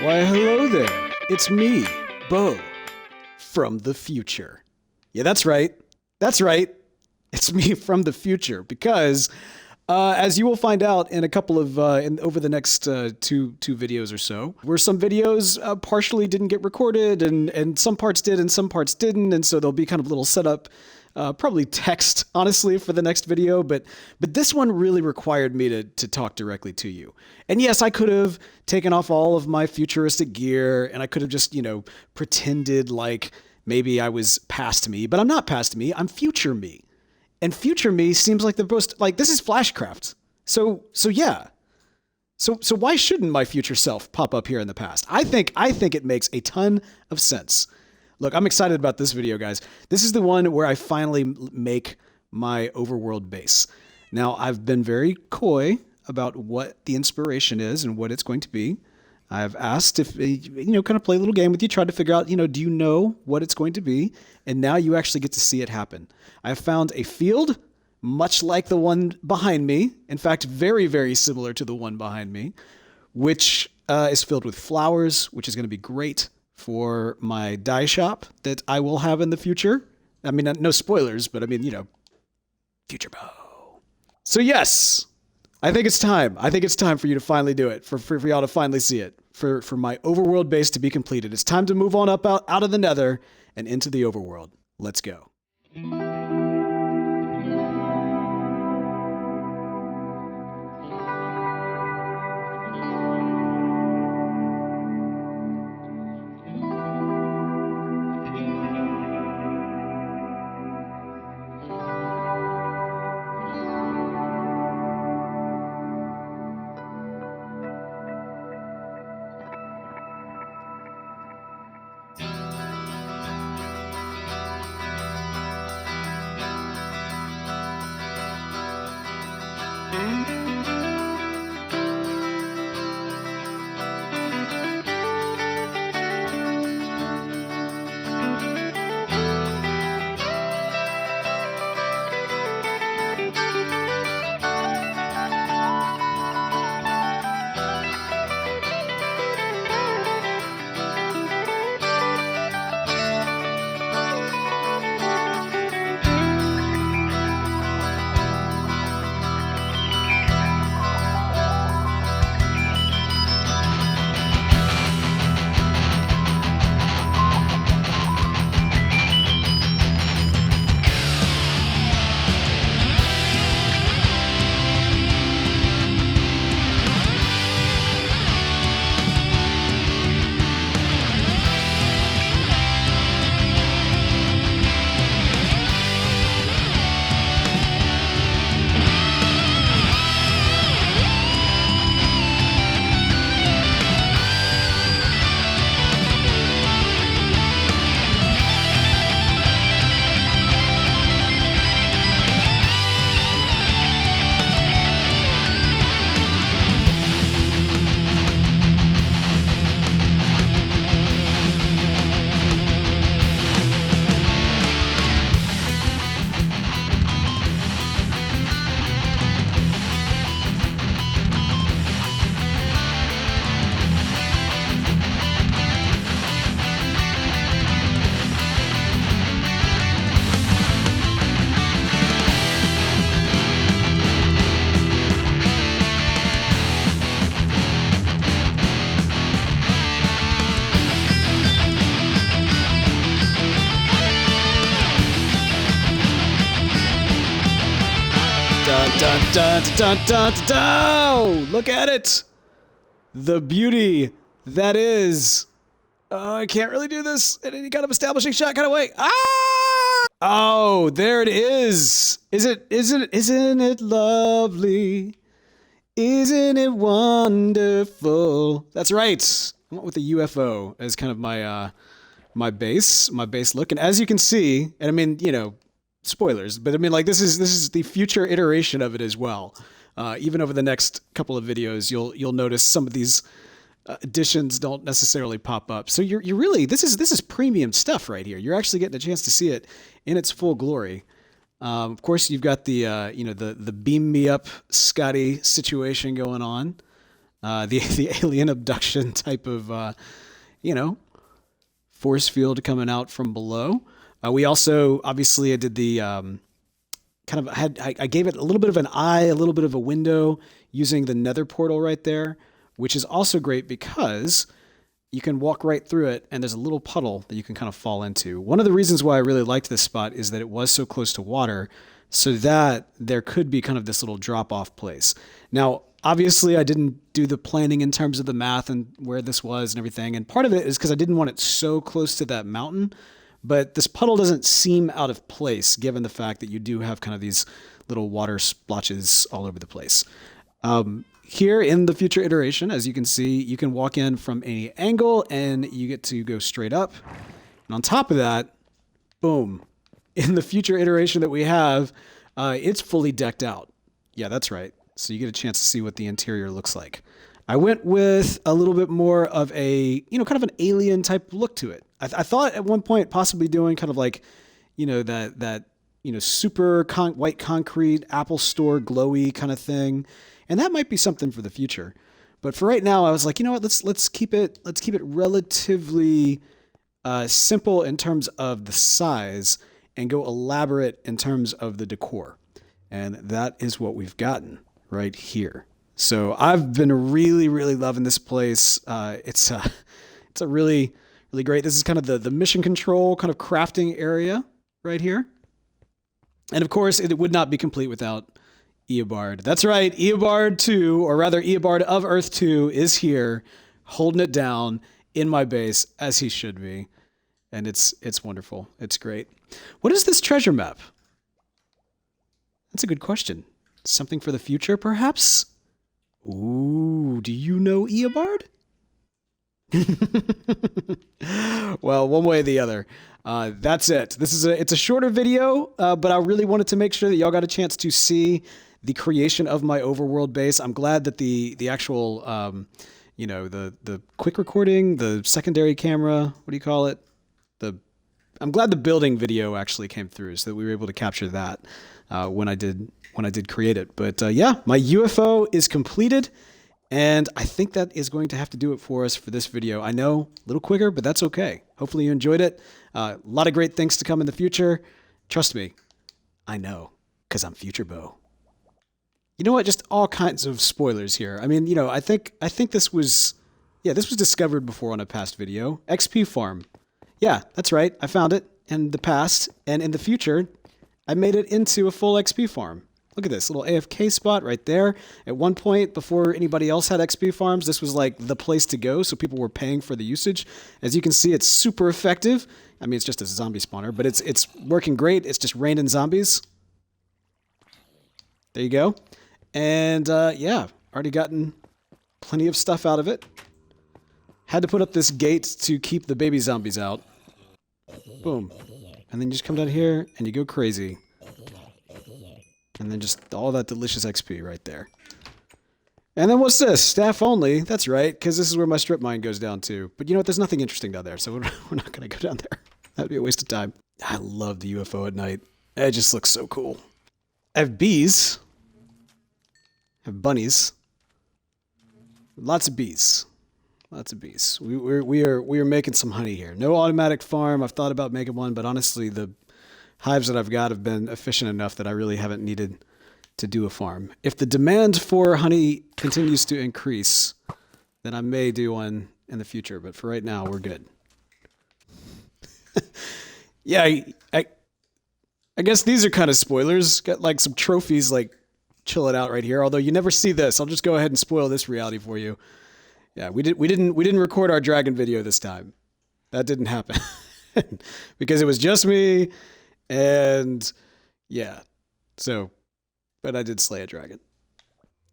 Why, hello there. It's me, Beau, from the future. Yeah, that's right. That's right. It's me from the future because, as you will find out in a couple of over the next two videos or so, where some videos partially didn't get recorded and some parts did and some parts didn't, and so there'll be kind of little setup. Probably text, honestly, for the next video, but this one really required me to talk directly to you. And yes, I could have taken off all of my futuristic gear, and I could have just, pretended like maybe I was past me, but I'm not past me, I'm future me. And future me seems like the most, like, this is Flashcraft. So yeah. So why shouldn't my future self pop up here in the past? I think it makes a ton of sense. Look, I'm excited about this video, guys. This is the one where I finally make my overworld base. Now, I've been very coy about what the inspiration is and what it's going to be. I've asked if, kind of play a little game with you, try to figure out, do you know what it's going to be? And now you actually get to see it happen. I've found a field much like the one behind me. In fact, very, very similar to the one behind me, which is filled with flowers, which is going to be great for my dye shop that I will have in the future. I mean, no spoilers, but I mean, future Beau. So yes, I think it's time. I think it's time for you to finally do it, for y'all to finally see it, for my overworld base to be completed. It's time to move on up out of the nether and into the overworld. Let's go. Dun, dun, dun, dun, dun, dun. Look at it. The beauty that is. I can't really do this in any kind of establishing shot kind of way. Ah! Oh, there it is. Isn't it lovely? Isn't it wonderful? That's right. I went with the UFO as kind of my my base look. And as you can see, and I mean, spoilers, but I mean, like, this is the future iteration of it as well. Even over the next couple of videos, you'll notice some of these additions don't necessarily pop up. So you're really, this is premium stuff right here. You're actually getting a chance to see it in its full glory. Of course, you've got the the beam me up Scotty situation going on. the alien abduction type of you know, force field coming out from below. We also obviously I did the kind of I gave it a little bit of an eye, a little bit of a window using the nether portal right there, which is also great because you can walk right through it and there's a little puddle that you can kind of fall into. One of the reasons why I really liked this spot is that it was so close to water so that there could be kind of this little drop off place. Now, obviously I didn't do the planning in terms of the math and where this was and everything. And part of it is because I didn't want it so close to that mountain, but this puddle doesn't seem out of place given the fact that you do have kind of these little water splotches all over the place. Here in the future iteration, as you can see, you can walk in from any angle and you get to go straight up. And on top of that, boom, in the future iteration that we have, it's fully decked out. Yeah, that's right. So you get a chance to see what the interior looks like. I went with a little bit more of a, kind of an alien type look to it. I thought at one point possibly doing kind of like, that super white concrete Apple Store glowy kind of thing. And that might be something for the future. But for right now, I was like, you know what, let's keep it relatively simple in terms of the size and go elaborate in terms of the decor. And that is what we've gotten right here. So I've been really, really loving this place. It's a really, really great. This is kind of the mission control kind of crafting area right here. And of course, it would not be complete without Eobard. That's right, Eobard 2, or rather Eobard of Earth 2 is here, holding it down in my base, as he should be. And it's wonderful. It's great. What is this treasure map? That's a good question. Something for the future, perhaps? Ooh, do you know Eobard? Well, one way or the other. That's it. It's a shorter video, but I really wanted to make sure that y'all got a chance to see the creation of my overworld base. I'm glad that the actual, the quick recording, the secondary camera, what do you call it? I'm glad the building video actually came through so that we were able to capture that when I did create it. But yeah, my UFO is completed. And I think that is going to have to do it for us for this video. I know, a little quicker, but that's okay. Hopefully you enjoyed it. A lot of great things to come in the future. Trust me, I know, because I'm Future Beau. You know what? Just all kinds of spoilers here. I mean, I think this was discovered before on a past video. XP farm. Yeah, that's right. I found it in the past, and in the future, I made it into a full XP farm. Look at this little AFK spot right there. At one point, before anybody else had XP farms, this was like the place to go, so people were paying for the usage. As you can see, it's super effective. I mean, it's just a zombie spawner, but it's working great. It's just raining zombies. There you go. And yeah, already gotten plenty of stuff out of it. Had to put up this gate to keep the baby zombies out. Boom. And then you just come down here and you go crazy. And then just all that delicious XP right there. And then what's this? Staff only. That's right, because this is where my strip mine goes down to. But you know what? There's nothing interesting down there, so we're not going to go down there. That would be a waste of time. I love the UFO at night. It just looks so cool. I have bees. I have bunnies. Lots of bees. Lots of bees. We are making some honey here. No automatic farm. I've thought about making one, but honestly, the hives that I've got have been efficient enough that I really haven't needed to do a farm. If the demand for honey continues to increase, then I may do one in the future, but for right now, we're good. Yeah, I guess these are kind of spoilers. Got like some trophies like chilling out right here, although you never see this. I'll just go ahead and spoil this reality for you. Yeah, we didn't record our dragon video this time. That didn't happen. Because it was just me. And yeah, so, but I did slay a dragon.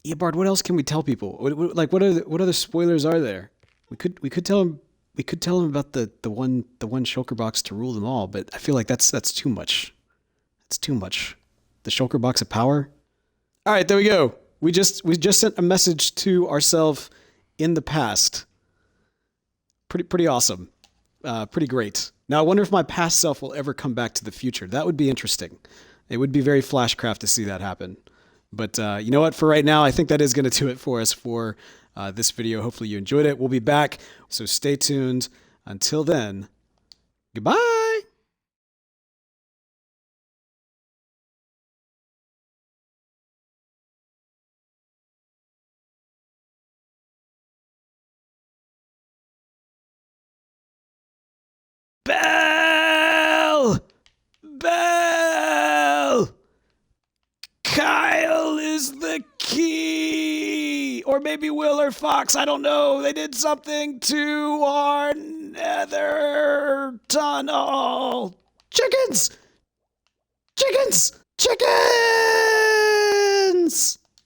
Yeah, Bard, what else can we tell people? What other spoilers are there? We could tell them about the one shulker box to rule them all, but I feel like that's too much. That's too much. The shulker box of power. All right, there we go. We just sent a message to ourselves in the past. Pretty awesome. Pretty great. Now, I wonder if my past self will ever come back to the future. That would be interesting. It would be very Flashcraft to see that happen. But you know what? For right now, I think that is going to do it for us for this video. Hopefully you enjoyed it. We'll be back, so stay tuned. Until then, goodbye. Beall! Beall! Kyle is the key! Or maybe Will or Fox, I don't know. They did something to our nether tunnel. Chickens! Chickens! Chickens!